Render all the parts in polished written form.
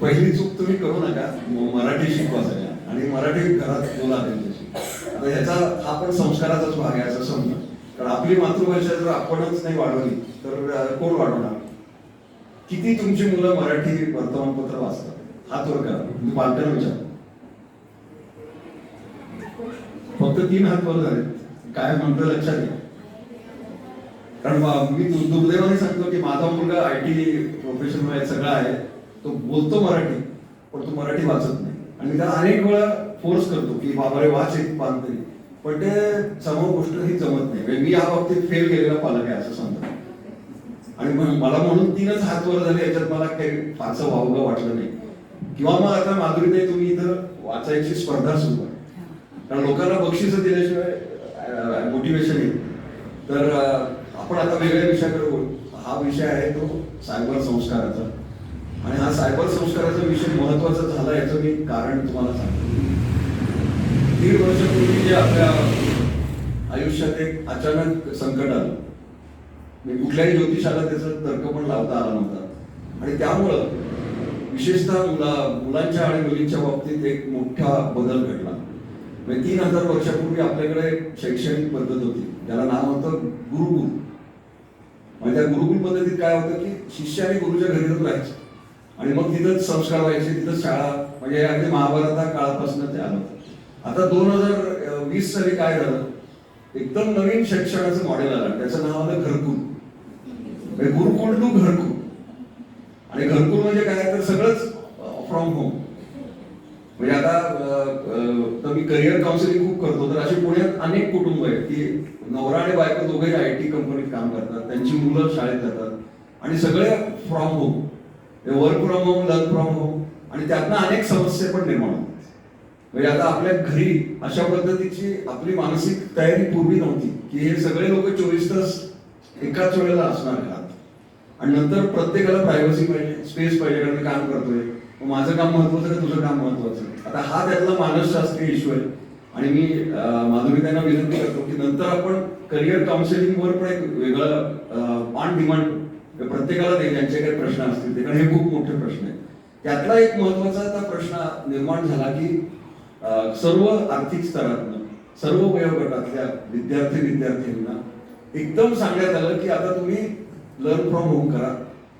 पहिली चूक तुम्ही करू नका, मराठी शिकवा सगळ्या आणि मराठी घरात बोला त्यांच्याशी. आता ह्याचा हा पण संस्काराचाच भाग आहे असं समजा. कारण आपली मातृभाषा जर आपणच नाही वाढवली तर कोण वाढवणार? किती तुमची मुलं मराठी वर्तमानपत्र वाचतात? हात वर करा, तुम्ही पालकांना विचारा. फक्त 3 हात वर झाले. काय म्हणतो लक्षात घ्या. कारण मी दुर्दैवाने सांगतो की माझा मुलगा IT प्रोफेशनल आहे, सगळा आहे, तो बोलतो मराठी, पण तो मराठी वाचत नाही. आणि मी त्याला अनेक वेळा फोर्स करतो की बाबा रे वाच एक पान तरी, पण ते समोर गोष्ट ही जमत नाही. मी या बाबतीत फेल केलेला पालक आहे असं सांगतो. आणि मला म्हणून 3च हात वर झाले, याच्यात मला काही फारसं वावगं वाटलं नाही. किंवा मग आता माधुरीताई तुम्ही इथं वाचायची स्पर्धा सुरू आहे, कारण लोकांना बक्षीस दिल्याशिवाय मोटिवेशन येईल. तर आपण आता वेगळ्या विषयाकडे बोलू. हा विषय आहे तो सायबर संस्काराचा. आणि हा सायबर संस्काराचा विषय महत्वाचा झाला याचं मी कारण तुम्हाला सांगतो. 1.5 वर्षापूर्वी जे आपल्या आयुष्यात एक अचानक संकट आलं, म्हणजे कुठल्याही ज्योतिषाला त्याचा तर्क पण लावता आला नव्हता. आणि त्यामुळं विशेषतः मुलांच्या आणि मुलींच्या बाबतीत एक मोठा बदल घडला. म्हणजे 3000 वर्षापूर्वी आपल्याकडे शैक्षणिक पद्धत होती, ज्याला नाव होतं गुरुकुल. म्हणजे त्या गुरुकुल पद्धतीत काय होतं की शिष्य आणि गुरुच्या घरीच राहायचे आणि मग तिथंच संस्कार व्हायचे, तिथंच शाळा. म्हणजे अगदी महाभारता काळापासून ते आलं. आता 2020 साली काय झालं, एकदम नवीन शैक्षणाचं मॉडेल आलं, त्याचं नाव आलं घरकुल. गुरुकुल टू घरकुल. आणि घरकुल म्हणजे काय, तर सगळंच फ्रॉम होम. म्हणजे आता मी करिअर काउन्सिलिंग खूप करतो, तर अशी पुण्यात अनेक कुटुंब आहेत की नवरा आणि बायको दोघे IT कंपनीत काम करतात, त्यांची मुलं शाळेत जातात आणि सगळे from home, work from home, learn from home. आणि त्यातनं अनेक समस्या पण निर्माण होतात. म्हणजे आता आपल्या घरी अशा पद्धतीची आपली मानसिक तयारी पूर्वी नव्हती की हे सगळे लोक 24 तास एकाच वेळेला असणार घरात. आणि नंतर प्रत्येकाला प्रायव्हसी पाहिजे, स्पेस पाहिजे, कारण मी काम करतोय, माझं काम महत्वाचं का तुझं काम महत्वाचं. आता हा त्यातला मानसशास्त्रीय इश्यू आहे. आणि मी माधुरीताईंना विनंती करतो की नंतर आपण करिअर काउन्सिलिंग वर पण एक वेगळं ऑन डिमांड प्रत्येकाला दे, ज्यांचे काही प्रश्न असतील ते, कारण हे खूप मोठे प्रश्न आहेत. त्यातला एक महत्वाचा प्रश्न निर्माण झाला की सर्व आर्थिक स्तरातनं, सर्व वयोगटातल्या विद्यार्थ्यांना एकदम सांगण्यात आलं की आता तुम्ही लर्न फ्रॉम होम करा.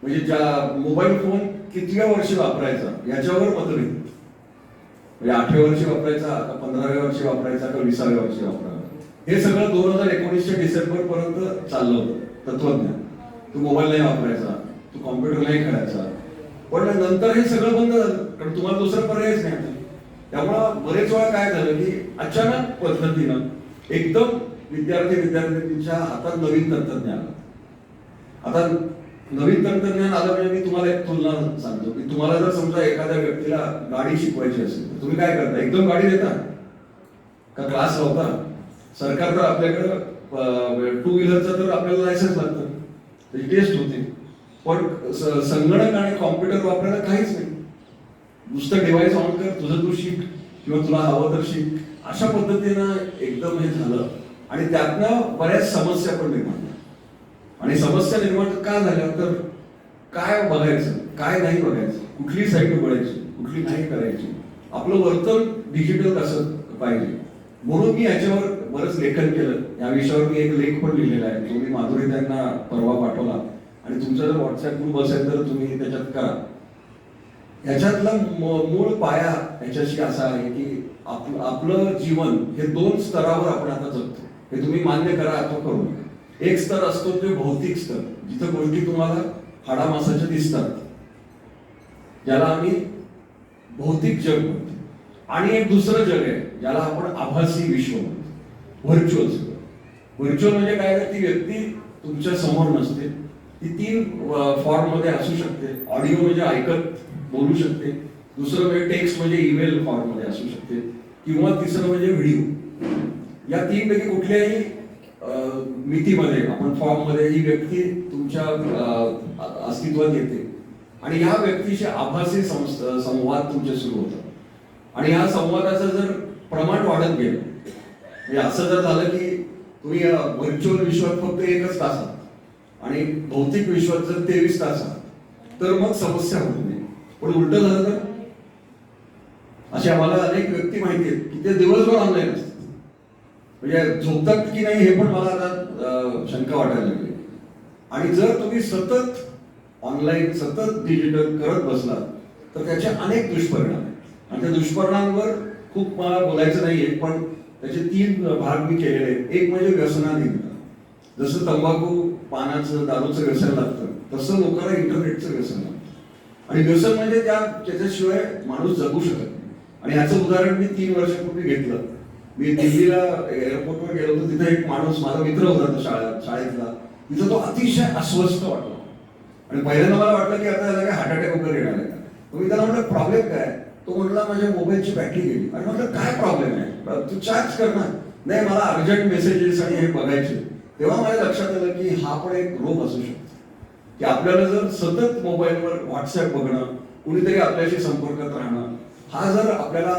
म्हणजे ज्या मोबाईल फोन कितव्या वर्षी वापरायचा याच्यावर मतभेद. म्हणजे 8व्या वर्षी वापरायचा का 15व्या वर्षी वापरायचा का 20व्या वर्षी वापरायचा, हे सगळं 2019च्या डिसेंबर पर्यंत चाललं होतं तत्वज्ञान. तू मोबाईल नाही वापरायचा, तू कॉम्प्युटर नाही खेळायचा. पण नंतर हे सगळं बंद झालं, कारण तुम्हाला दुसरा पर्यायच नाही. त्यामुळं बरेच वेळा काय झालं की अचानक पद्धतीनं एकदम विद्यार्थ्यांच्या हातात नवीन तंत्रज्ञान. आता नवीन तंत्रज्ञान आलं म्हणजे मी तुम्हाला एक तुलना सांगतो की तुम्हाला जर समजा एखाद्या व्यक्तीला गाडी शिकवायची असेल तर तुम्ही काय करता, एकदम गाडी देता का क्लास लावता? सरकार तर आपल्याकडे 2 व्हीलरचं तर आपल्याला लायसन्स लागतं, त्याची टेस्ट होते. पण संगणक आणि कॉम्प्युटर वापरायला काहीच नाही. नुसतं डिव्हाइस ऑन कर, तुझं तू शिक, किंवा तुला हवं तर शिक. अशा पद्धतीनं एकदम हे झालं आणि त्यातनं बऱ्याच समस्या पण निर्माण झाल्या. आणि समस्या निर्माण का झाल्या, तर काय बघायचं, काय नाही बघायचं, कुठली साईट उघडायची, कुठली नाही करायची, आपलं वर्तन डिजिटल कसं पाहिजे. म्हणून मी याच्यावर बरंच लेखन केलं. या विषयावर मी एक लेख पण लिहिलेला आहे, तो मी माधुरीताईंना परवा पाठवला. आणि तुमचा जर व्हॉट्सअप ग्रुप असेल तर तुम्ही त्याच्यात करा. ह्याच्यातला मूळ पाया ह्याच्याशी असा आहे की आपलं जीवन हे 2 स्तरावर आपण आता जगतो. हे तुम्ही मान्य करा अथवा करू नका. एक स्तर असतो ते भौतिक स्तर, जिथं गोष्टी तुम्हाला हाडामासाच्या दिसतात, ज्याला आम्ही भौतिक जग म्हणतो. आणि एक दुसरं जग आहे ज्याला आपण आभासी विश्व म्हणतो, व्हर्च्युअल जग. व्हर्च्युअल म्हणजे काय, ती व्यक्ती तुमच्या समोर नसते, ती 3 फॉर्म मध्ये असू शकते. ऑडिओ म्हणजे ऐकत बोलू शकते, दुसरं म्हणजे टेक्स्ट म्हणजे ईमेल फॉर्म मध्ये असू शकते, किंवा तिसरं म्हणजे व्हिडिओ. या 3 पैकी कुठल्याही मितीमध्ये आपण फॉर्म मध्ये ही व्यक्ती तुमच्या अस्तित्वात येते आणि या व्यक्तीशी आभासी संवाद तुमचे सुरू होतात. आणि या संवादाचं जर प्रमाण वाढत गेलं, म्हणजे असं जर झालं की तुम्ही व्हर्च्युअल विश्वात फक्त 1च तास आहात आणि भौतिक विश्वात जर 23 तास आहात, तर मग समस्या होत नाही. पण उलट झालं तर असे आम्हाला अनेक व्यक्ती माहिती आहेत की ते दिवसभर ऑनलाईन असतात. म्हणजे झोपतात की नाही हे पण मला आता शंका वाटायला लागली. आणि जर तुम्ही सतत ऑनलाईन सतत डिजिटल करत बसलात तर त्याचे अनेक दुष्परिणाम आहेत आणि त्या दुष्परिणामांवर खूप मला बोलायचं नाहीये, पण त्याचे 3 भाग मी केलेले आहेत. एक म्हणजे व्यसनाधीनता. जसं तंबाखू, पानाचं, दारूचं व्यसन लागतं तसं लोकांना इंटरनेटचं व्यसन लागतं. आणि व्यसन म्हणजे त्याच्याशिवाय माणूस जगू शकत नाही. आणि ह्याचं उदाहरण मी 3 वर्षापूर्वी घेतलं. मी दिल्लीला एअरपोर्टवर गेलो होतो. तिथे एक माणूस माझा मित्र होता तो शाळेतला. तिथं तो अतिशय अस्वस्थ वाटला आणि पहिल्यांदा मला वाटलं की आता याला काय हार्ट अटॅक वगैरे येणार आहे का. मी त्याला म्हटलं प्रॉब्लेम काय. तो म्हटला माझ्या मोबाईलची बॅटरी गेली. आणि म्हटलं काय प्रॉब्लेम आहे, तू चार्ज कर ना. नाही मला अर्जंट मेसेजेस आणि हे बघायचे. तेव्हा माझ्या लक्षात आलं की हा पण एक रोग असू शकतो की आपल्याला जर सतत मोबाईलवर व्हॉट्सअप बघणं, कुणीतरी आपल्याशी संपर्कात राहणं, हा जर आपल्याला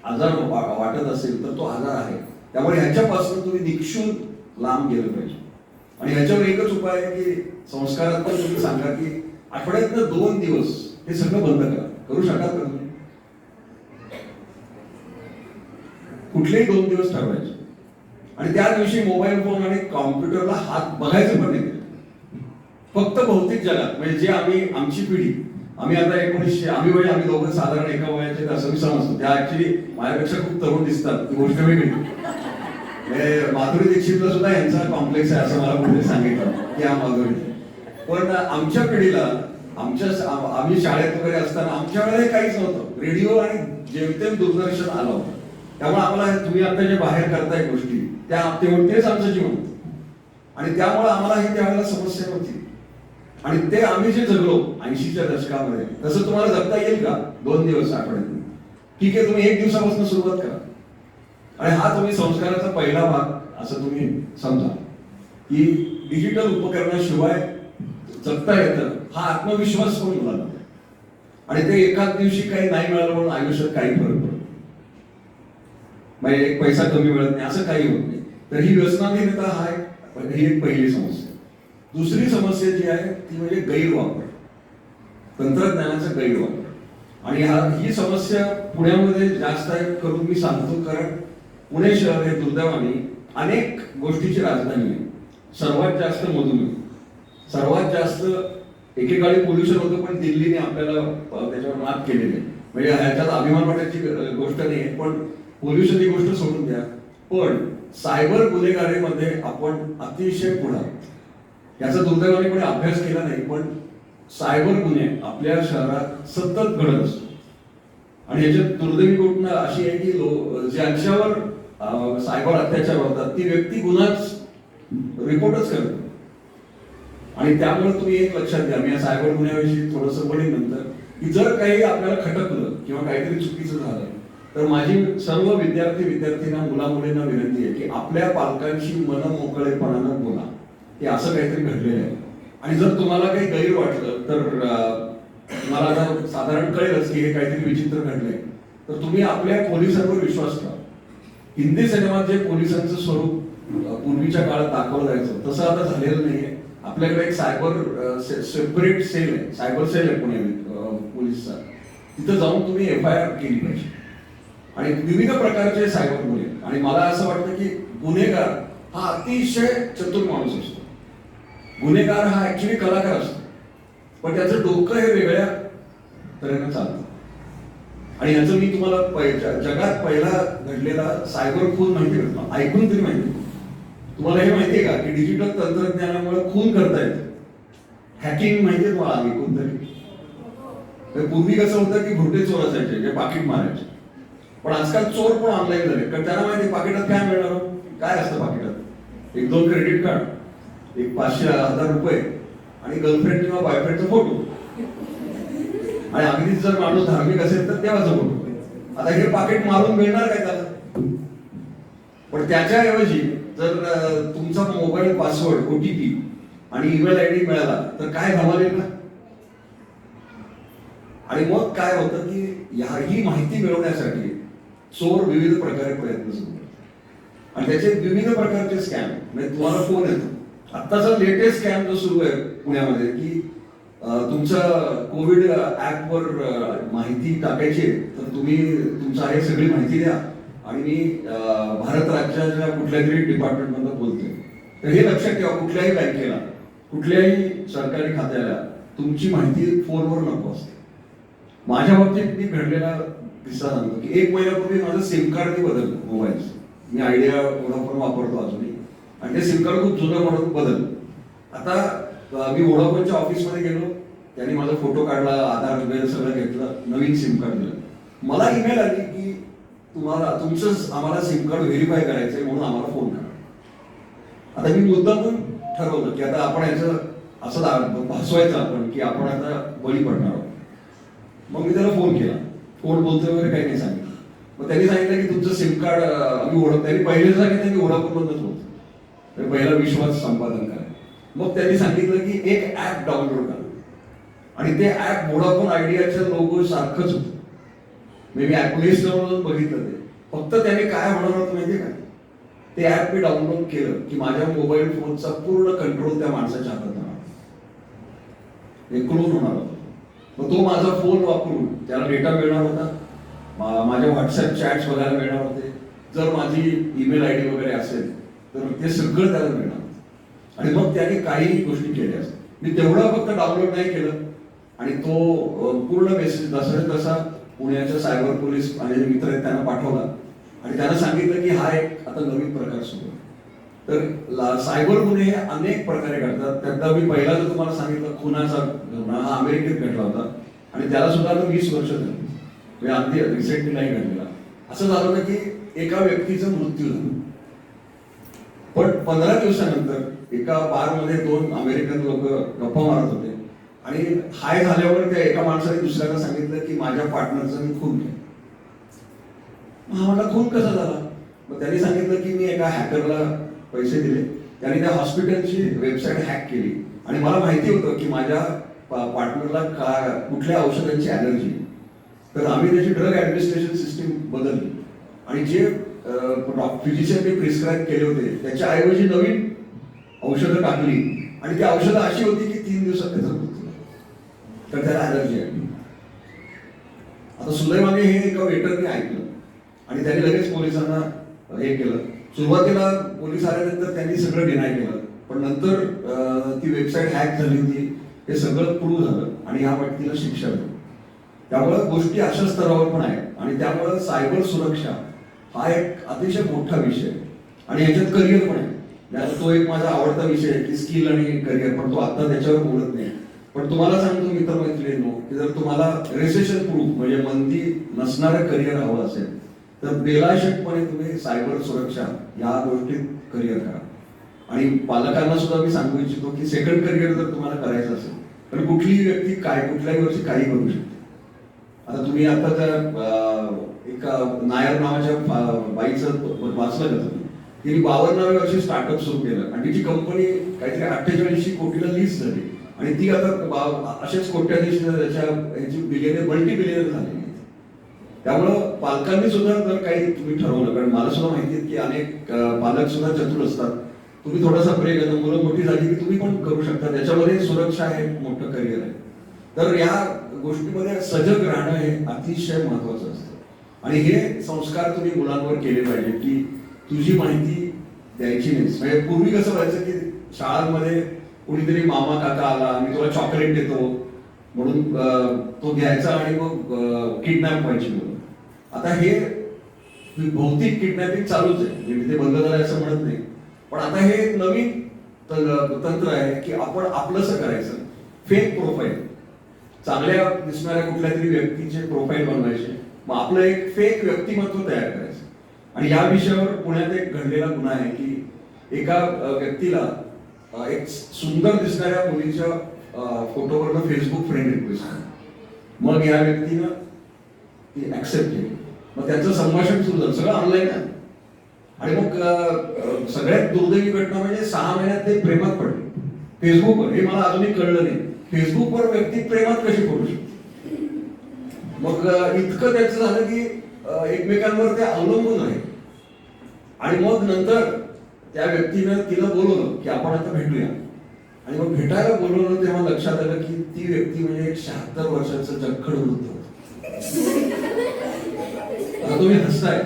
आजार वाटत असेल तर तो आजार आहे. त्यामुळे ह्याच्यापासून तुम्ही निक्षून लांब गेलं पाहिजे. आणि ह्याच्यावर एकच उपाय आहे की संस्कारात पण तुम्ही सांगा की आठवड्यातनं 2 दिवस हे सगळं बंद करा. करू शकाल का तुम्ही? कुठलेही 2 दिवस ठरवायचे आणि त्या दिवशी मोबाईल फोन आणि कॉम्प्युटरला हात बघायचं पण नाही. फक्त भौतिक जगात म्हणजे जे आमची पिढी, आम्ही आता 1900, आम्ही दोघं साधारण एका वयाचे असं मी समजतो. त्या ऍक्च्युली माझ्यापेक्षा खूप तरुण दिसतात, ती गोष्ट वेगळी. माधुरी दीक्षितला सुद्धा यांचा कॉम्प्लेक्स आहे असं मला कुठे सांगितलं की हा माधुरी. पण आमच्या पिढीला आम्ही शाळेत वगैरे असताना आमच्या वेळेला काहीच नव्हतं. रेडिओ आणि जेमतेम दूरदर्शन आलं होतं. त्यामुळे आम्हाला तुम्ही आता जे बाहेर करताय गोष्टी तेच आमचं जीवन होतं. आणि त्यामुळे आम्हाला ही त्यावेळेला समस्या नव्हती. आणि ते आम्ही जे जगलो 80च्या दशकामध्ये तसं तुम्हाला जगता येईल का 2 दिवस आठवड्यात? ठीक आहे, तुम्ही 1 दिवसापासून सुरुवात करा. आणि हा तुम्ही संस्काराचा पहिला भाग असं तुम्ही समजा की डिजिटल उपकरणाशिवाय जगता येतं. हा आत्मविश्वास पण मुलांना. आणि ते एकाच दिवशी काही नाही मिळालं म्हणून आयुष्यात काही फरक पडतो म्हणजे एक पैसा कमी मिळत नाही असं काही होत नाही. तर ही व्यसनाधीनता ही एक पहिली समस्या. दुसरी समस्या जी आहे ती म्हणजे गैरवापर, तंत्रज्ञानाचा गैरवापर. आणि ही समस्या पुण्यामध्ये जास्त आहे करून मी सांगतो, कारण पुणे शहर हे दुर्दैवाने अनेक गोष्टीची राजधानी आहे. सर्वात जास्त मधुमेह, सर्वात जास्त एकेकाळी पोल्युशन होतं, पण दिल्लीने आपल्याला त्याच्यावर मात केलेली आहे. म्हणजे ह्याच्यात अभिमान वाटायची गोष्ट नाही आहे, पण पोल्युशन ही गोष्ट सोडून द्या. पण सायबर गुन्हेगारीमध्ये आपण अतिशय पुढे आहोत. याचा दुर्दैवाने कोणी अभ्यास केला नाही, पण सायबर गुन्हे आपल्या शहरात सतत घडत असतो. आणि याच्यात दुर्दैवी घटना अशी आहे की ज्यांच्यावर सायबर अत्याचार होतात ती व्यक्ती गुन्हाच रिपोर्टच करते. आणि त्यामुळे तुम्ही एक लक्षात घ्या, मी या सायबर गुन्ह्याविषयी थोडंसं बोलेन नंतर, की जर काही आपल्याला खटकलं किंवा काहीतरी चुकीचं झालं तर माझी सर्व विद्यार्थ्यांना मुला मुलींना विनंती आहे की आपल्या पालकांशी मनमोकळेपणानं बोला की असं काहीतरी घडलेलं आहे. आणि जर तुम्हाला काही गैर वाटलं तर तुम्हाला आता साधारण कळेलच की हे काहीतरी विचित्र घडलंय, तर तुम्ही आपल्या पोलिसांवर विश्वास ठेवा. हिंदी सिनेमात जे पोलिसांचं स्वरूप पूर्वीच्या काळात दाखवलं जायचं तसं आता झालेलं नाहीये. आपल्याकडे एक सायबर सेपरेट सेल आहे, सायबर सेल आहे पुणे पोलिसचा. तिथं जाऊन तुम्ही FIR केली पाहिजे. आणि विविध प्रकारचे सायबर गुन्हे. आणि मला असं वाटतं की गुन्हेगार हा अतिशय चतुर माणूस असतो. गुन्हेगार हा ऍक्च्युली कलाकार असतो, पण त्याचं डोकं हे वेगळ्या तऱ्हेनं चालतं. आणि याचं मी तुम्हाला जगात पहिला घडलेला सायबर खून माहिती का? ऐकून तरी माहिती. तुम्हाला हे माहितीये का की डिजिटल तंत्रज्ञानामुळे खून करता येतं? हॅकिंग माहितीये तुम्हाला? ऐकून तरी. पूर्वी कसं होतं की भुरटे चोर असायचे जे पाकिट मारायचे, पण आजकाल चोर पण ऑनलाईन झाले. कारण त्यांना माहिती पाकिटात काय मिळणार, काय असतं पाकिटात? 1-2 क्रेडिट कार्ड, एक 500-1000 रुपये आणि गर्लफ्रेंड किंवा बॉयफ्रेंडचा फोटो. आणि अगदीच जर माणूस धार्मिक असेल तर देवाचा फोटो. आता हे पाकिट मारून मिळणार काय त्याला? पण त्याच्याऐवजी जर तुमचा मोबाईल पासवर्ड, OTP आणि ईमेल ID मिळाला तर काय धमाल येईल ना? आणि मग काय होतं की ही माहिती मिळवण्यासाठी चोर विविध प्रकारे प्रयत्न सुरू करतात. आणि त्याचे विविध प्रकारचे स्कॅम, म्हणजे तुम्हाला फोन येतो. आत्ताचा लेटेस्ट स्कॅम जो सुरू आहे पुण्यामध्ये की तुमच्या कोविड ऍपवर माहिती टाकायची आहे, तर तुम्ही तुमचं आहे सगळी माहिती द्या आणि मी भारत राज्याच्या कुठल्या तरी डिपार्टमेंटमधून बोलतोय. तर हे लक्षात ठेवा, कुठल्याही बँकेला कुठल्याही सरकारी खात्याला तुमची माहिती फोनवर नको असते. माझ्या बाबतीत मी घडलेला किस्सा सांगतो की 1 महिन्यापूर्वी माझं सिम कार्ड मी बदललं मोबाईलचं. मी आयडिया वोडाफोन वापरतो अजूनही, आणि ते सिम कार्ड खूप जुनं म्हणून बदललं. आता मी वोडाफोनच्या ऑफिसमध्ये गेलो, त्यांनी माझा फोटो काढला, आधार वगैरे सगळं घेतलं, नवीन सिम कार्ड दिलं. मला ईमेल आली की तुमचं आम्हाला सिम कार्ड व्हेरीफाय करायचंय म्हणून आम्हाला फोन करा. आता मी मुद्दामून ठरवलं की आता आपण याचं असं भासवायचं आपण की आपण आता बळी पडणार आहोत. मग मी त्याला फोन केला. कोण बोलतोय वगैरे काही नाही सांगितलं. मग त्यांनी सांगितलं की तुमचं सिम कार्ड आम्ही त्यांनी पहिले सांगितलं की वोडाफोनमधूनच होतं, पहिला विश्वास संपादन करा. मग त्यांनी सांगितलं की एक ऍप डाउनलोड करा, आणि ते ऍप वोडाफोन आयडियाच्या लोगो सारखंच होतं. मी प्ले स्टोअरवरून बघितलं ते. फक्त त्याने काय होणार होतं माहितीये का, ते ऍप मी डाउनलोड केलं की माझ्या मोबाईल फोनचा पूर्ण कंट्रोल त्या माणसाच्या हातात होणार, क्लोन होणार होता. मग तो माझा फोन वापरून त्याला डेटा मिळणार होता, माझ्या व्हॉट्सअप चॅट्स बघायला मिळणार होते, जर माझी ईमेल आयडी वगैरे असेल तर ते सगळं त्याला मिळणार होतं. आणि मग त्याने काही गोष्टी केल्या असतात. मी तेवढं फक्त डाउनलोड नाही केलं, आणि तो पूर्ण मेसेज तसा पुण्याच्या सायबर पोलीस आणि मित्र आहेत त्यांना पाठवला, आणि त्यांना सांगितलं की हा एक आता नवीन प्रकार सुरू आहे. तर सायबर गुन्हे हे अनेक प्रकारे घडतात. त्यातला मी पहिला जर तुम्हाला सांगितलं खुनाचा गुन्हा, हा अमेरिकेत घडला होता, आणि त्याला सुद्धा 20 वर्ष झाली, म्हणजे अगदी रिसेंटली नाही घडलेला. असं झालं ना की एका व्यक्तीचा मृत्यू झाला, पण 15 दिवसानंतर एका बारमध्ये 2 अमेरिकन लोक गप्पा मारत होते, आणि हाय झाल्यावर त्या एका माणसाने दुसऱ्याला सांगितलं की माझ्या पार्टनरचा मी खून केला. हा म्हटला खून कसा झाला? मग त्यांनी सांगितलं की मी एका हॅकरला पैसे दिले, त्याने त्या हॉस्पिटलची वेबसाईट हॅक केली, आणि मला माहिती होतं की माझ्या पार्टनरला कुठल्या औषधांची ॲलर्जी. तर आम्ही त्याची ड्रग ॲडमिनिस्ट्रेशन सिस्टीम बदलली, आणि जे फिजिशियनने प्रिस्क्राईब केले होते त्याच्याऐवजी नवीन औषधं टाकली, आणि ती औषधं अशी होती की 3 दिवसात त्याचा मृत्यू, तर त्याला ॲलर्जी आली. आता सुदैवाने हे एका वेटरने ऐकलं, आणि त्याने लगेच पोलिसांना हे केलं. सुरुवातीला पोलीस आल्यानंतर त्यांनी सगळं डिनाय केलं, पण नंतर ती वेबसाईट हॅक झाली होती, हे सगळं प्रूव्ह झालं, आणि या व्यक्तीला शिक्षा झाली. त्यामुळं गोष्टी अशा स्तरावर पण आहेत, आणि त्यामुळं सायबर सुरक्षा हा एक अतिशय मोठा विषय आहे, आणि याच्यात करिअर पण आहे. तो एक माझा आवडता विषय आहे की स्किल आणि करिअर, पण तो आता त्याच्यावर बोलत नाही. पण तुम्हाला सांगतो मित्रमैत्रिणींनो की जर तुम्हाला रिसेशन प्रूफ म्हणजे मंदी नसणारं करिअर हवं असेल, तर बेलाशकपणे तुम्ही सायबर सुरक्षा या गोष्टीत करिअर करा. आणि पालकांना सुद्धा मी सांगू इच्छितो की सेकंड करिअर जर तुम्हाला करायचं असेल तर कुठलीही व्यक्ती कुठल्याही वर्षी काही करू शकते. आता तुम्ही आता त्या एका नायर नावाच्या बाईचं वाचलं का तुम्ही? तिने 52व्या वर्षी स्टार्टअप सुरू केलं, आणि तिची कंपनी काहीतरी 48 कोटीला लिस्ट झाली, आणि ती आता असेच कोट्याधीश याची बिलियनर मल्टी बिलियनर झाली. त्यामुळं पालकांनी सुद्धा जर काही तुम्ही ठरवलं, कारण मला सुद्धा माहिती आहे की अनेक पालक सुद्धा चतुर असतात, तुम्ही थोडासा ब्रेक आहे, मुलं मोठी झाली की तुम्ही पण करू शकता, त्याच्यामध्ये सुरक्षा हे मोठं करिअर आहे. तर या गोष्टीमध्ये सजग राहणं हे अतिशय महत्वाचं असतं, आणि हे संस्कार तुम्ही मुलांवर केले पाहिजे की तुझी माहिती द्यायची नाही. म्हणजे पूर्वी कसं व्हायचं की शाळांमध्ये कुणीतरी मामा काका आला, मी तुला चॉकलेट देतो म्हणून तो घ्यायचा, आणि मग किडनॅप व्हायची मुलं. आता हे भौतिक किडनॅपिंग चालूच आहे, म्हणजे ते बंद झालंय असं म्हणत नाही, पण आता हे नवीन तंत्र आहे की आपण आपलंसं करायचं. फेक प्रोफाईल, चांगल्या दिसणाऱ्या कुठल्या तरी व्यक्तीचे प्रोफाईल बनवायचे, मग आपलं एक फेक व्यक्तिमत्व तयार करायचं. आणि या विषयावर पुण्यात एक घडलेला गुन्हा आहे की एका व्यक्तीला एक सुंदर दिसणाऱ्या मुलीच्या फोटोवरनं फेसबुक फ्रेंड रिक्वेस्ट आली. मग या व्यक्तीनं ती ऍक्सेप्ट केली, मग त्यांचं संभाषण सुरू झालं, सगळं ऑनलाईन आहे. आणि मग सगळ्यात दुर्दैवी घटना म्हणजे 6 महिन्यात ते प्रेमात पडले फेसबुकवर. हे मला अजूनही कळलं नाही, फेसबुकवर व्यक्ती प्रेमात कशी पडू शकते. मग इतकं त्याचं झालं की एकमेकांवर ते अवलंबून आहे. आणि मग नंतर त्या व्यक्तीनं तिला बोलवलं की आपण आता भेटूया. आणि मग भेटायला बोलवलं तेव्हा लक्षात आलं की ती व्यक्ती म्हणजे एक 76 वर्षाचं जखड वृद्ध होतं. आता तुम्ही हसताय,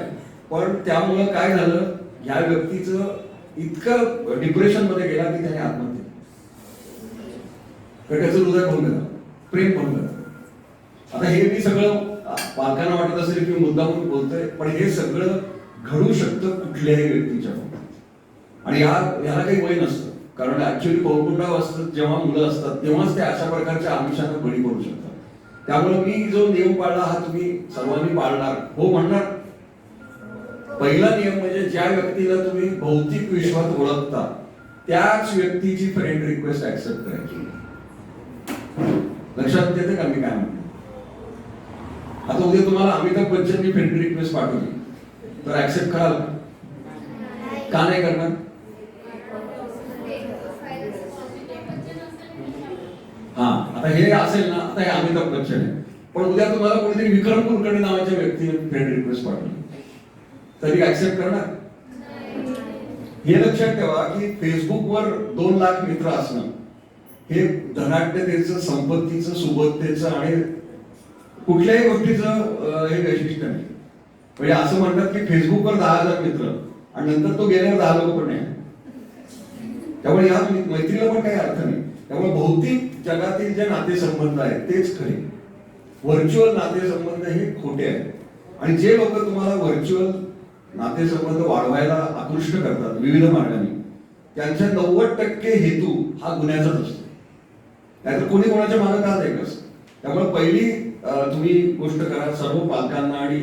पण त्यामुळं काय झालं, या व्यक्तीचं इतकं डिप्रेशन मध्ये गेला की त्याने आत्महत्या, तर त्याचं हृदय भंगलं, प्रेम भंगलं. आता हे मी सगळं पालकांना वाटत असेल की मुद्दामून बोलतोय, पण हे सगळं घडू शकतं कुठल्याही व्यक्तीच्या. आणि याला काही वय नसतं, कारण ऍक्च्युअली पौगंडावस्थेत जेव्हा मुलं असतात तेव्हाच ते अशा प्रकारच्या आमिषांना बळी पडू शकतात. त्यामुळे मी जो नियम पाळला हा तुम्ही सर्वांनी पाळणार हो म्हणणार. पहिला नियम म्हणजे ज्या व्यक्तीला तुम्ही भौतिक विश्वात ओळखता त्याच व्यक्तीची फ्रेंड रिक्वेस्ट ऍक्सेप्ट करायची. लक्षात येते का मी काय म्हणतो? आता उद्या तुम्हाला अमिताभ बच्चननी फ्रेंड रिक्वेस्ट पाठवली तर ऍक्सेप्ट कराल का नाही करणार? हा, आता हे असेल ना, आता हे अमिताभ बच्चन आहे, पण उद्या तुम्हाला कोणीतरी विक्रम कुलकर्णी नावाच्या व्यक्तीने फ्रेंड रिक्वेस्ट पाठवली तरी ऍक्सेप्ट करणार? हे लक्षात ठेवा की फेसबुकवर 2 लाख मित्र असणं हे धनाढ्यतेचं, संपत्तीचं, सुबत्तेचं आणि कुठल्याही गोष्टीचं हे वैशिष्ट्य नाही. म्हणजे असं म्हणतात की फेसबुकवर 10,000 मित्र आणि नंतर तो गेल्यावर 10 लोक पण नाही. त्यामुळे या मैत्रीला पण काही अर्थ नाही. त्यामुळे भौतिक जगातील जे नातेसंबंध आहेत तेच खरे, व्हर्च्युअल नातेसंबंध हे खोटे आहेत. आणि जे लोक तुम्हाला व्हर्च्युअल नातेसंबंध वाढवायला आकृष्ट करतात विविध मार्गाने, त्यांच्या 90% हेतू हा गुन्ह्याचाच असतो. नाहीतर कोणी कोणाच्या मागे का जायचं असतं. त्यामुळे पहिली तुम्ही गोष्ट करा, सर्व पालकांना आणि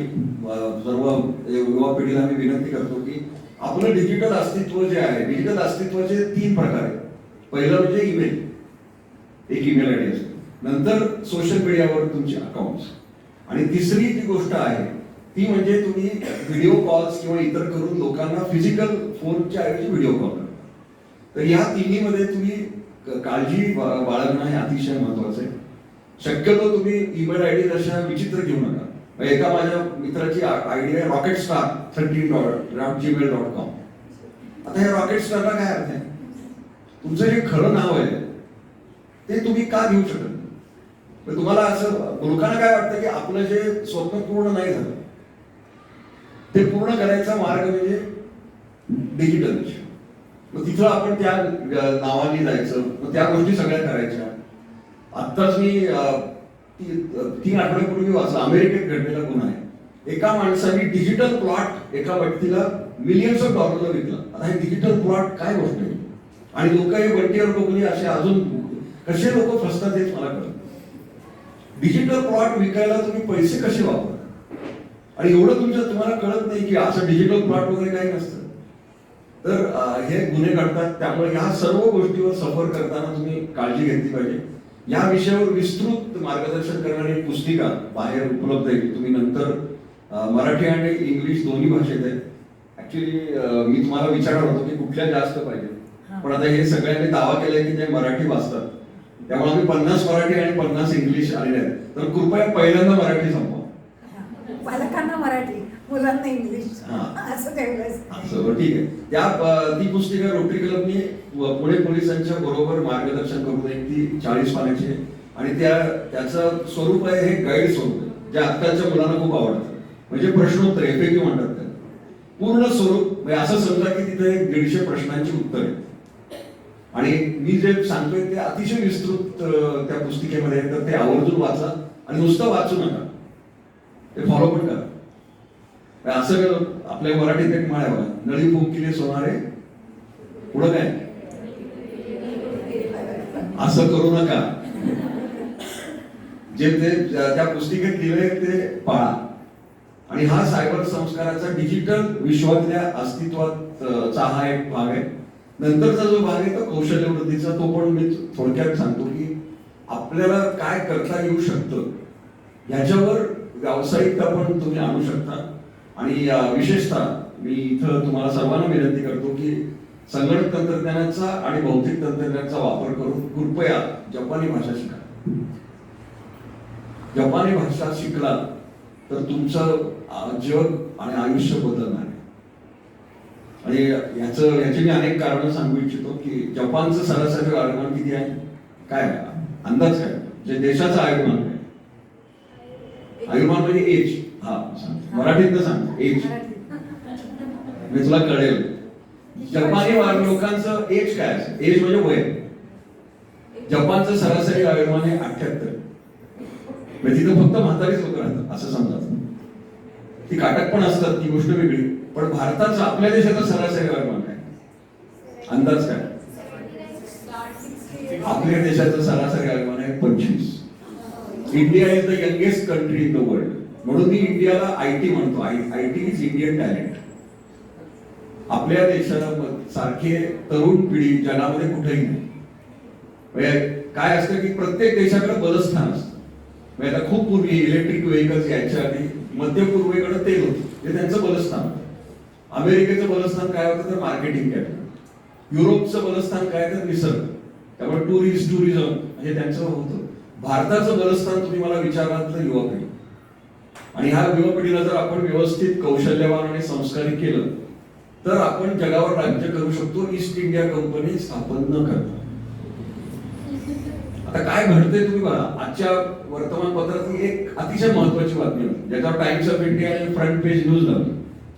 सर्व युवा पिढीला मी विनंती करतो की आपलं डिजिटल अस्तित्व जे आहे, डिजिटल अस्तित्वाचे 3 प्रकार आहेत. पहिलं म्हणजे ईमेल, एक ईमेल आयडी असते. नंतर सोशल मीडियावर तुमचे अकाउंट्स. आणि तिसरी जी गोष्ट आहे ती म्हणजे तुम्ही व्हिडिओ कॉल्स किंवा इतर करून लोकांना फिजिकल फोनच्या ऐवजी व्हिडिओ कॉल करता. तर या तिन्हीमध्ये तुम्ही काळजी बाळगणं हे अतिशय महत्वाचं आहे. शक्यतो तुम्ही ईमेल आयडी अशा विचित्र घेऊ नका. एका माझ्या मित्राची आयडी आहे rocketstar13@gmail.com. आता या रॉकेट स्टारला काय अर्थ आहे? तुमचं जे खरं नाव आहे ते तुम्ही का घेऊ शकत नाही? तुम्हाला असं लोकांना काय वाटतं की आपलं जे स्वप्न पूर्ण नाही झालं ते पूर्ण करायचा मार्ग म्हणजे डिजिटल. मग तिथं आपण त्या नावाने जायचं, मग त्या गोष्टी सगळ्या करायच्या. आत्ताच मी 3 आठवड्यापूर्वी वाचलं, अमेरिकेत घडलेला गुन्हा आहे. एका माणसाने डिजिटल प्लॉट एका व्यक्तीला मिलियन्स ऑफ डॉलरला विकला. आता हे डिजिटल प्लॉट काय गोष्ट आहे? आणि लोक हे बंटीवर बघली असे अजून कसे लोक फसतात हेच मला कळलं. डिजिटल प्लॉट विकायला तुम्ही पैसे कसे वापरता आणि एवढं तुम्हाला कळत नाही की असं डिजिटल प्लॉट वगैरे काही नसतं. तर हे गुन्हे घडतात. त्यामुळे ह्या सर्व गोष्टीवर सफर करताना तुम्ही काळजी घेतली पाहिजे. या विषयावर विस्तृत मार्गदर्शन करणारी पुस्तिका बाहेर उपलब्ध आहे. तुम्ही नंतर मराठी आणि इंग्लिश दोन्ही भाषेत आहे. ऍक्च्युली मी तुम्हाला विचारणार होतो की कुठल्या जास्त पाहिजे, पण आता हे सगळ्यांनी दावा केलाय की ते मराठी वाचतात. त्यामुळे आम्ही 50 मराठी आणि 50 इंग्लिश आलेले आहेत. तर कृपया पहिल्यांदा मराठी संपवा. पालकांना मराठी, मुलांना इंग्लिश, असं ठेवलं. ठीक आहे. ती पुस्तिका रोटरी क्लबनी पुणे पोलिसांच्या बरोबर मार्गदर्शन करून एक ती 40 पानाची आहे. आणि त्याचं स्वरूप आहे हे गाईड स्वरूप आहे, जे आजकालच्या मुलांना खूप आवडतं. म्हणजे प्रश्नोत्तर FAQ म्हणतात त्याला. पूर्ण स्वरूप म्हणजे असं समजा की तिथे 150 प्रश्नांची उत्तर आहे. आणि मी जे सांगतोय ते अतिशय विस्तृत त्या पुस्तिकेमध्ये आहे. तर ते आवर्जून वाचा आणि नुसतं वाचू नका, ते फॉलो पण करा. असं आपल्या मराठीत एक म्हण आहे बघा, नळी फुंकिले सोनारे पुढं काय, असं करू नका. जे ते त्या पुस्तिकेत लिहिलंय ते पाळा. आणि हा सायबर संस्काराचा डिजिटल विश्वातल्या अस्तित्वाचा हा एक भाग आहे. नंतरचा जो भाग आहे तो कौशल्य वृद्धीचा, तो पण मी थोडक्यात सांगतो की आपल्याला काय करता येऊ शकतं ह्याच्यावर व्यावसायिकता पण तुम्ही आणू शकता. आणि विशेषतः मी इथं तुम्हाला सर्वांना विनंती करतो की संगणक तंत्रज्ञानाचा आणि भौतिक तंत्रज्ञानाचा वापर करून कृपया जपानी भाषा शिका. जपानी भाषा शिकला तर तुमचं जग आणि आयुष्य बदलणार आहे. आणि याची मी अनेक कारणं सांगू इच्छितो की जपानचं सरासरी आयुर्मान किती आहे, काय अंदाज काय, जे देशाचं आयुर्मान काय, आयुर्मान म्हणजे एज, हा सांग मराठीत सांग एज, मी तुला कळेल. जपानी लोकांचं एज काय असेल, एज म्हणजे वय. जपानचं सरासरी आयुर्मान आहे 78. म्हणजे तिथं फक्त म्हातारीच लोक राहतात असं समजा. ती काटक पण असतात, ती गोष्ट वेगळी. पण भारताचं, आपल्या देशाचं सरासरी आयुर्मान काय, अंदाज काय? आपल्या देशाचं सरासरी आयुर्मान आहे 25. India is the youngest country in the world. म्हणून मी इंडियाला आयटी म्हणतो. IT is Indian talent. आपल्या देशासारखे तरुण पिढी जगामध्ये कुठेही नाही. म्हणजे काय असतं की प्रत्येक देशाकडे बलस्थान असतं. म्हणजे आता खूप पूर्वी इलेक्ट्रिक व्हेकल्स यायच्या आधी मध्य पूर्वेकडे तेल होतं, हे त्यांचं बलस्थान होतं. अमेरिकेचं बलस्थान काय होतं तर मार्केटिंग कॅपिटल. युरोपचं बलस्थान काय तर निसर्ग, त्यामुळे टुरिझम हे त्यांचं होतं. भारताचं बलस्थान तुम्ही मला विचारलात तर युवा पिढी. आणि ह्या युवा पिढीला जर आपण व्यवस्थित कौशल्यवान आणि संस्कारी केलं तर आपण जगावर राज्य करू शकतो, ईस्ट इंडिया कंपनी स्थापन न करता. आता काय घडतंय तुम्ही बघा. आजच्या वर्तमानपत्रातली एक अतिशय महत्वाची बातमी होती, ज्याच्यावर टाइम्स ऑफ इंडियाने फ्रंट पेज न्यूज लावली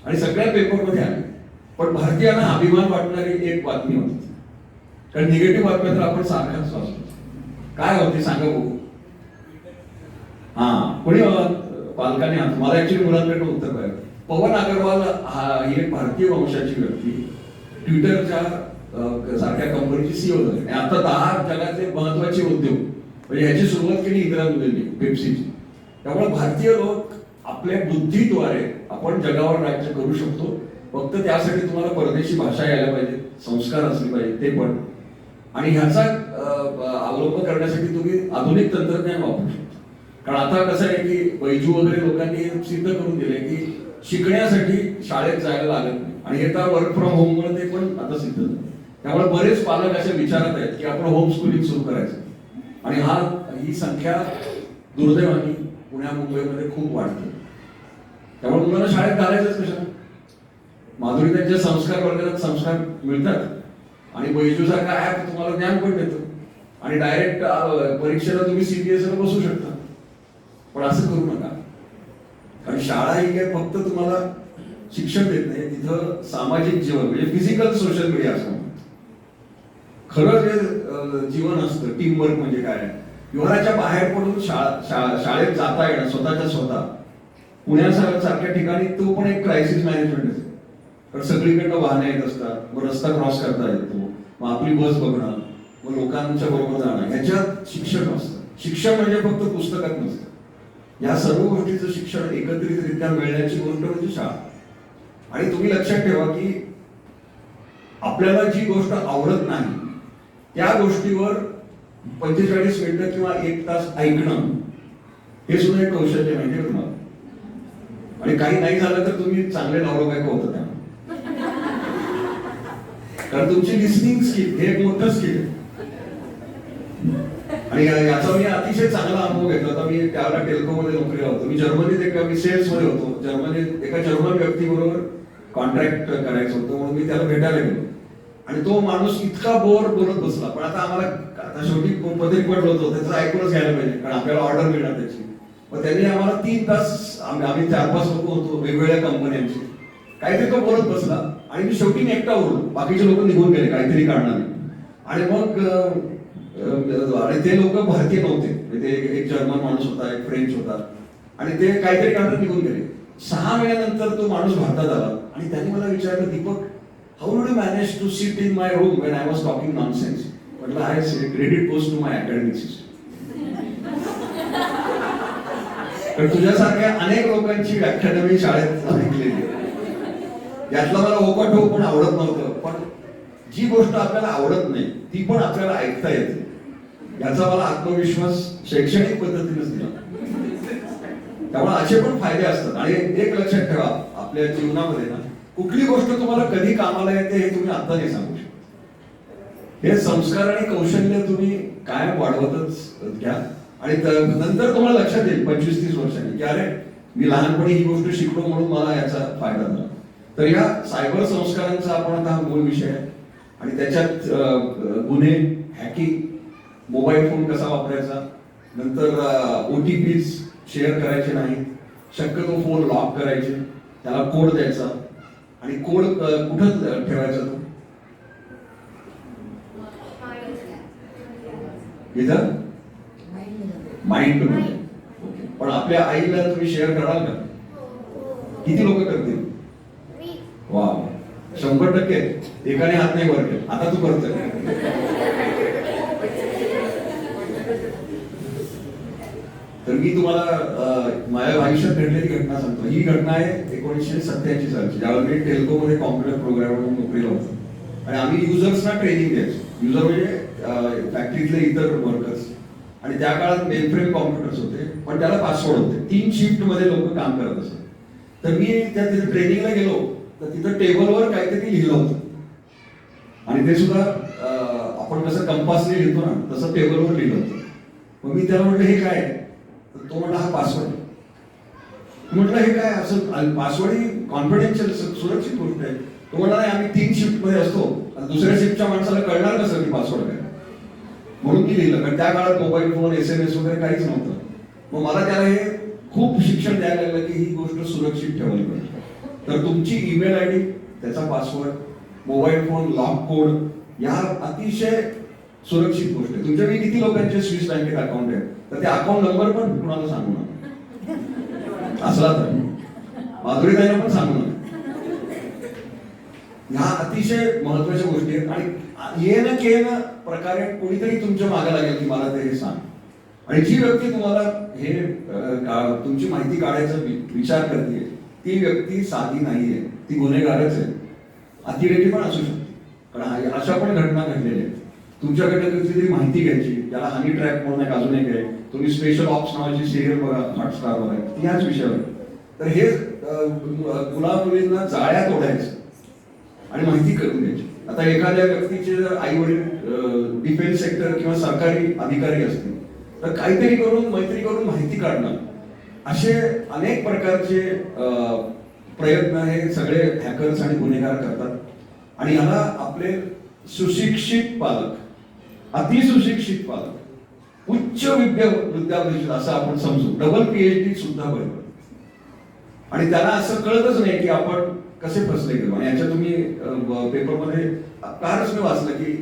आणि सगळ्या पेपरमध्ये आली. पण भारतीयांना अभिमान वाटणारी एक बातमी होती. कारण निगेटिव्ह बातम्या तर आपण सारखाच वाचतो. काय होती सांगा बघू. हा कोणी पालकांनी मला ऍक्च्युली मुलांकडे उत्तर पाहिजे. पवन अग्रवाल ही एक भारतीय वंशाची व्यक्ती ट्विटरच्या सारख्या कंपनीची सीईओ झाली. आता 10 जगातले महत्वाचे उद्योग म्हणजे ह्याची सुरुवात केली इंदिरा गांधींनी, पेप्सीची. त्यामुळे भारतीय लोक आपल्या बुद्धीद्वारे आपण जगावर राज्य करू शकतो. फक्त त्यासाठी तुम्हाला परदेशी भाषा यायला पाहिजे, संस्कार असले पाहिजे ते पण. आणि ह्याचा अवलंब करण्यासाठी तुम्ही आधुनिक तंत्रज्ञान वापरू शकता. कारण आता कसं आहे की बैजू वगैरे लोकांनी सिद्ध करून दिले की शिकण्यासाठी शाळेत जायला लागत नाही. आणि हे तर वर्क फ्रॉम होम मुळे ते पण आता सिद्ध झालं. त्यामुळे बरेच पालक असे विचारत आहेत की आपण होम स्कूलिंग सुरू करायचं. आणि ही संख्या दुर्दैवाने पुण्या मुंबईमध्ये खूप वाढते. त्यामुळे मुलांना शाळेत घालायचंच कशाला. माधुरी त्यांच्या संस्कार वर्गात संस्कार मिळतात आणि बैजूसारखा ऍप तुम्हाला ज्ञान पण देतो आणि डायरेक्ट परीक्षेला तुम्ही सीबीएसई ला बसू शकता. पण असं करू नका. कारण शाळा ही काय फक्त तुम्हाला शिक्षण देत नाही, तिथं सामाजिक जीवन म्हणजे फिजिकल सोशल मीडिया असं खरं जे जीवन असतं. टीम वर्क म्हणजे काय, विहाराच्या बाहेर पडून शाळेत जाता येणं स्वतःच्या स्वतः. पुण्यासारख्या ठिकाणी तो पण एक क्रायसिस मॅनेजमेंट आहे. कारण सगळीकडनं वाहनं येत असतात, मग रस्ता क्रॉस करता येतो, मग आपली बस बघणं, मग लोकांच्या बरोबर जाणं, ह्याच्यात शिक्षण असतं. शिक्षण म्हणजे फक्त पुस्तकात नसतं. या सर्व गोष्टीचं शिक्षण एकत्रितरित्या मिळण्याची गोष्ट म्हणजे शाळा. आणि तुम्ही लक्षात ठेवा की आपल्याला जी गोष्ट आवडत नाही त्या गोष्टीवर 45 मिनिटं किंवा 1 तास ऐकणं हे सुद्धा एक कौशल्य माहिती आहे तुम्हाला. आणि काही नाही झालं तर तुम्ही चांगले नवरा बायको होतं त्या. कारण तुमची लिस्निंग स्किल हे एक मोठं स्किल आहे. आणि याचा मी अतिशय चांगला अनुभव घेतला होता. मी त्यावेळेला टेल्कोमध्ये नोकरीला होतो. मी जर्मनीत मी सेल्समध्ये होतो. जर्मनीत एका जर्मन व्यक्तीबरोबर कॉन्ट्रॅक्ट करायचं होतं म्हणून मी त्याला भेटायला गेलो. आणि तो माणूस इतका बोलत बसला. पण आता आम्हाला आता शेवटी पदरी पडलो होतो, त्याचं ऐकूनच घ्यायला पाहिजे कारण आपल्याला ऑर्डर मिळणार त्याची. मग त्यांनी आम्हाला 3 तास आम्ही 4-5 लोक होतो वेगवेगळ्या कंपन्यांचे. काहीतरी तो बोलत बसला आणि मी शेवटी एकटा बोललो. बाकीचे लोक निघून गेले काहीतरी कारणाने. आणि मग आणि ते लोक भारतीय नव्हते. ते एक जर्मन माणूस होता, एक फ्रेंच होता आणि ते काहीतरी कारणाने निघून गेले. 6 महिन्यानंतर तो माणूस भारतात आला आणि त्यांनी मला विचारलं, Deepak, how did you manage to sit in my room when I was talking nonsense? म्हटलं, I credit goes to my academic system. पण तुझ्यासारख्या अनेक लोकांची व्याख्यानं मी शाळेत ऐकलेली. यातलं मला ओपटो पण आवडत नव्हतं. पण जी गोष्ट आपल्याला आवडत नाही ती पण आपल्याला ऐकता येते याचा मला आत्मविश्वास शैक्षणिक पद्धतीनेच दिला. त्यामुळे असे पण फायदे असतात. आणि एक लक्षात ठेवा, आपल्या जीवनामध्ये ना कुठली गोष्ट तुम्हाला कधी कामाला येते हे तुम्ही आता नाही सांगू शकता. हे संस्कार आणि कौशल्य तुम्ही कायम वाढवतच घ्या. आणि नंतर तुम्हाला लक्षात येईल 25-30 वर्षांनी की अरे मी लहानपणी ही गोष्ट शिकलो म्हणून मला याचा फायदा झाला. तर या सायबर संस्कारांचा आपण आता हा मूळ विषय आहे आणि त्याच्यात गुन्हे, हॅकिंग, मोबाईल फोन कसा वापरायचा, नंतर OTPs शेअर करायचे नाही, शक्यतो फोन लॉक करायचे, त्याला कोड द्यायचा आणि कोड कुठं ठेवायचा तो इथं माइंड मध्ये. ओके. पण आपल्या आईला तुम्ही शेअर कराल का? किती लोक करतील? वा, 100%. एकाने हात नाही वर केला, आता तू करतोय. तर मी तुम्हाला माझ्या आयुष्यात घडलेली घटना सांगतो. ही घटना आहे 1987 सालची, ज्यावेळी मी टेल्कोमध्ये कॉम्प्युटर प्रोग्रामर म्हणून नोकरीला होतो आणि आम्ही युजर्सना ट्रेनिंग द्यायचो. युजर म्हणजे फॅक्टरीतले इतर वर्कर्स. आणि त्या काळात मेनफ्रेम कॉम्प्युटर्स होते, पण त्याला पासवर्ड होते. 3 शिफ्ट मध्ये लोक काम करत असत. तर मी त्या तिथे ट्रेनिंगला गेलो तर तिथं टेबलवर काहीतरी लिहिलं होतं आणि ते सुद्धा आपण कसं कंपासने लिहितो ना तसं टेबलवर लिहिलं होतं. मग मी त्याला म्हटलं हे काय? तर तो म्हटला हा पासवर्ड. म्हटलं हे काय असं? पासवर्ड ही कॉन्फिडेन्शियल सुरक्षित गोष्ट आहे. तो म्हटला नाही, आम्ही 3 शिफ्ट मध्ये असतो, दुसऱ्या शिफ्टच्या माणसाला कळणार कसं की पासवर्ड काय? म्हणून मी लिहिलं. कारण त्या काळात मोबाईल फोन, SMS वगैरे काहीच नव्हतं. मग मला त्याला हे खूप शिक्षण द्यायला लागलं की ही गोष्ट सुरक्षित ठेवली पाहिजे. तर तुमची ईमेल ID, त्याचा password, mobile phone, lock code या अतिशय सुरक्षित गोष्ट आहे. तुमच्याकडे किती लोकांचे स्विस बँकेत अकाउंट आहे तर ते अकाउंट नंबर पण कुणाला सांगू नका. असला तर माधुरीताईंना पण सांगू नका. ह्या अतिशय महत्वाच्या गोष्टी आहेत आणि ये ना के ना प्रकारे कोणीतरी तुमच्या मागे लागेल की मला ते सांग. आणि जी व्यक्ती तुम्हाला हे तुमची माहिती काढायचा विचार करते ती व्यक्ती साधी नाहीये, ती गुन्हेगारच आहे. अतिरेकी पण असू शकते. कारण अशा पण घटना घडलेल्या आहेत. तुमच्याकडे कधीतरी माहिती घ्यायची, त्याला हनी ट्रॅप म्हणून एक अजून एक आहे. तुम्ही स्पेशल ऑप्स नावाची सिरियल बघा हॉटस्टारवर आहे, ती ह्याच विषयावर. तर हे मुला मुलींना जाळ्यात ओढायचं आणि माहिती करून द्यायची. आता एखाद्या व्यक्तीचे जर आई वडील डिफेन्स सेक्टर किंवा सरकारी अधिकारी असतील तर काहीतरी करून मैत्री करून माहिती काढणं, असे अनेक प्रकारचे प्रयत्न हे सगळे हॅकर्स आणि गुन्हेगार करतात. आणि ह्याला आपले सुशिक्षित पालक, अतिसुशिक्षित पालक, उच्च विद्याभूषित असं आपण समजू, डबल PhD सुद्धा बरोबर. आणि त्याला असं कळतच नाही की आपण कसे फसले गेलो. आणि याच्या तुम्ही पेपरमध्ये फारच मी वाचलं की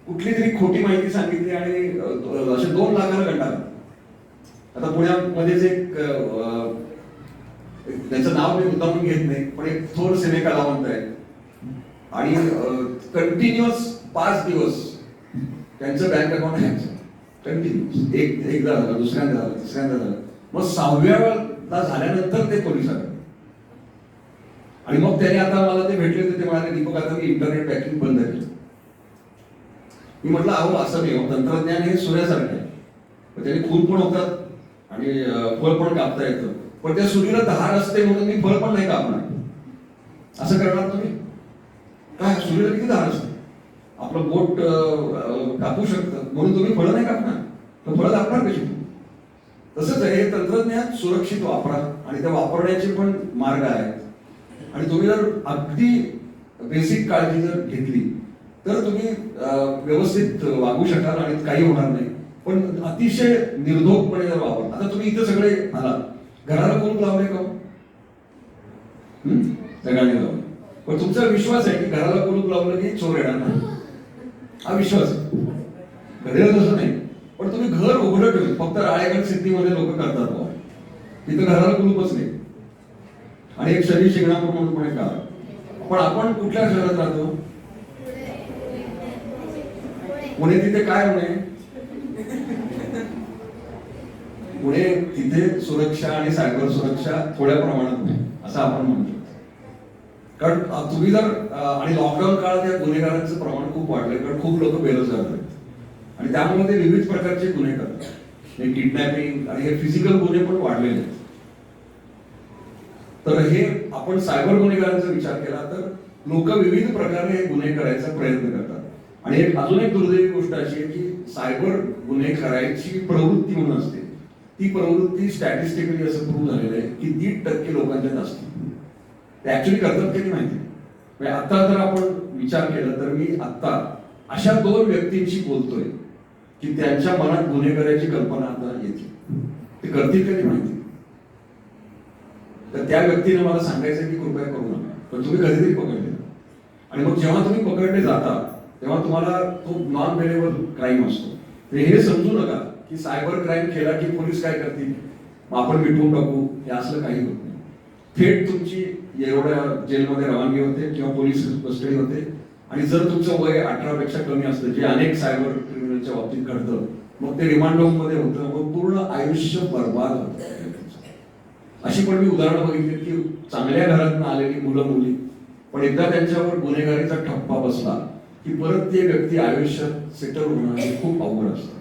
कुठली तरी खोटी माहिती सांगितली आणि असे 2 लाखाला गंडाला. आता पुण्यामध्येच एक त्याचं नाव मी मुद्दामून घेत नाही, पण एक थोर सिने कलावंत आहे आणि कंटिन्युअस 5 दिवस त्यांचं बँक अकाउंट हॅक. कंटिन्युअस एकदा झालं, दुसऱ्यांदा झालं, तिसऱ्यांदा झालं. मग 6व्या झाल्यानंतर ते पोलिसात. आणि मग त्याने आता मला ते भेटले होते, ते म्हणाले दीपक आता मी इंटरनेट बँकिंग बंद केलं. मी म्हटलं अहो असं नाही, तंत्रज्ञान हे सूर्यासारखे आहे. त्याने खून पण होतात आणि फळ पण कापता येतं. पण त्या सुरीला 10 रस्ते म्हणून मी फळ पण नाही कापणार. असं करणार तुम्ही काय? सुरीला किती 10 रस्ते? आपलं बोट कापू शकतं म्हणून तुम्ही फळं नाही कापणार, तर फळं कापणार कशी? तसंच आहे, हे तंत्रज्ञान सुरक्षित वापरा आणि ते वापरण्याचे पण मार्ग आहेत. आणि तुम्ही जर अगदी बेसिक काळजी जर घेतली तर तुम्ही व्यवस्थित वागू शकाल आणि काही होणार नाही. पण अतिशय निर्धोकपणे जर वापर, आता तुम्ही इथं सगळे आला, घराला कुलूप लावले का? सगळ्यांनी लावले. पण तुमचा विश्वास आहे की घराला कुलूप लावलं की चोर येणार नाही, हा विश्वास आहे. घडेल तसं नाही, पण तुम्ही घर उघडं ठेवलं. फक्त राळेगण सिद्धीमध्ये लोक करतात, तिथं घराला कुलूपच नाही. आणि एक शनी शिंगणापूर म्हणून पण एक गाव आहे. पण आपण कुठल्या शहरात राहतो? पुणे. तिथे काय होणे? पुणे तिथे सुरक्षा आणि सायबर सुरक्षा थोड्या प्रमाणात नाही असं आपण म्हणू शकतो. कारण तुम्ही जर आणि लॉकडाऊन काळात या गुन्हेगारांचं प्रमाण खूप वाढलंय, कारण खूप लोक बेरोजगार आहेत आणि त्यामुळे ते विविध प्रकारचे गुन्हे करतात. हे किडनॅपिंग आणि हे फिजिकल गुन्हे पण वाढलेले आहेत. तर हे आपण सायबर गुन्हेगारांचा विचार केला तर लोक विविध प्रकारे हे गुन्हे करायचा प्रयत्न करतात. आणि अजून एक दुर्दैवी गोष्ट अशी आहे की सायबर गुन्हे करायची प्रवृत्ती म्हणून असते, ती प्रवृत्ती स्टॅटिस्टिकली असं प्रूव्ह झालेलं आहे की 1.5% लोकांच्यात असते. ते ऍक्च्युली करतात की नाही माहिती. म्हणजे आता जर आपण विचार केला तर मी आता अशा 2 व्यक्तींशी बोलतोय की त्यांच्या मनात गुन्हेगाराची कल्पना आता येते. ते करतील का नाही माहिती. तर त्या व्यक्तीने मला सांगायचं की कृपया करू नका, पण तुम्ही कधीतरी पकडले. आणि मग जेव्हा तुम्ही पकडले जाता तेव्हा तुम्हाला तो नॉन बेलेबल क्राईम असतो. तर हे समजू नका की सायबर क्राईम केला की पोलीस काय करतील, मग आपण मिटवून टाकू, हे असलं काही होत नाही. थेट तुमची एवढ्या जेलमध्ये रवानगी होते किंवा पोलीस कस्टडी होते. आणि जर तुमचं वय 18 पेक्षा कमी असतं, जे अनेक सायबर क्रिमिनलच्या बाबतीत घडतं, मग ते रिमांड होम मध्ये होतं, मग पूर्ण आयुष्य बर्बाद होतं. अशी पण मी उदाहरणं बघितली की चांगल्या घरातून आलेली मुलं मुली, पण एकदा त्यांच्यावर गुन्हेगारीचा ठप्पा बसला की परत ते व्यक्ती आयुष्यात सेटल होणं हे खूप अवघड असतं.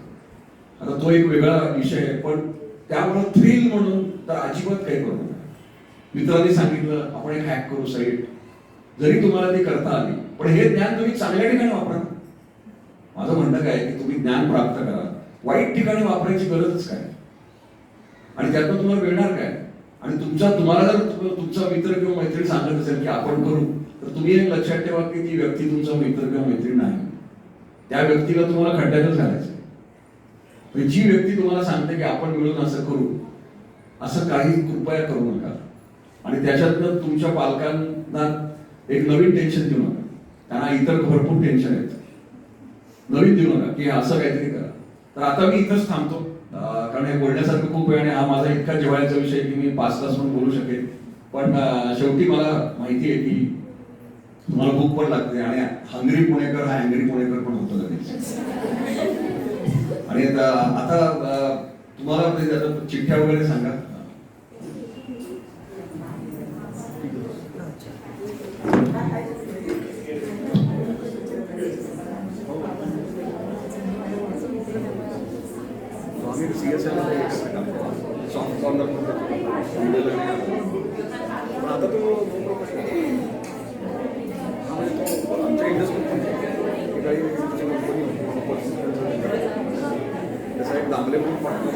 आता तो एक वेगळा विषय आहे, पण त्यामुळे थ्रिल म्हणून तर अजिबात काही करू नका. मित्रांनी सांगितलं आपण एक हॅक करू साईट, जरी तुम्हाला ती करता आली, पण हे ज्ञान तुम्ही चांगल्या ठिकाणी वापरा. माझं म्हणणं काय की तुम्ही ज्ञान प्राप्त करा, वाईट ठिकाणी वापरायची गरजच काय, आणि त्यातून तुम्हाला मिळणार काय. आणि तुम्हाला जर तुमचा मित्र किंवा मैत्रीण सांगत असेल की आपण करू, तर तुम्ही एक लक्षात ठेवा की ती व्यक्ती तुमचा मित्र किंवा मैत्रीण नाही. त्या व्यक्तीला तुम्हाला खड्ड्यातच घालायचं. जी व्यक्ती तुम्हाला सांगते की आपण मिळून असं करू, असं काही कृपया करू नका. आणि त्याच्यातनं तुमच्या पालकांना एक नवीन टेन्शन देऊ नका. त्यांना इतर भरपूर टेन्शन येतं, नवीन देऊ नका की असं काहीतरी करा. तर आता मी इथंच थांबतो, कारण हे बोलण्यासारखं खूप आहे आणि हा माझा इतका जिव्हाळ्याचा विषय की मी 5 तास पण बोलू शकेन. पण शेवटी मला माहिती आहे की तुम्हाला भूक पण लागते, आणि हंगरी पुणेकर हा अँग्री पुणेकर पण होतो लगेच. आणि आता तुम्हाला चिठ्ठ्या वगैरे सांगा. आम्ही सॉफ्ट कॉर्नर पण आता तो आमच्या इंडस्ट्रीत काही त्याचा एक दामले म्हणून पार्टनर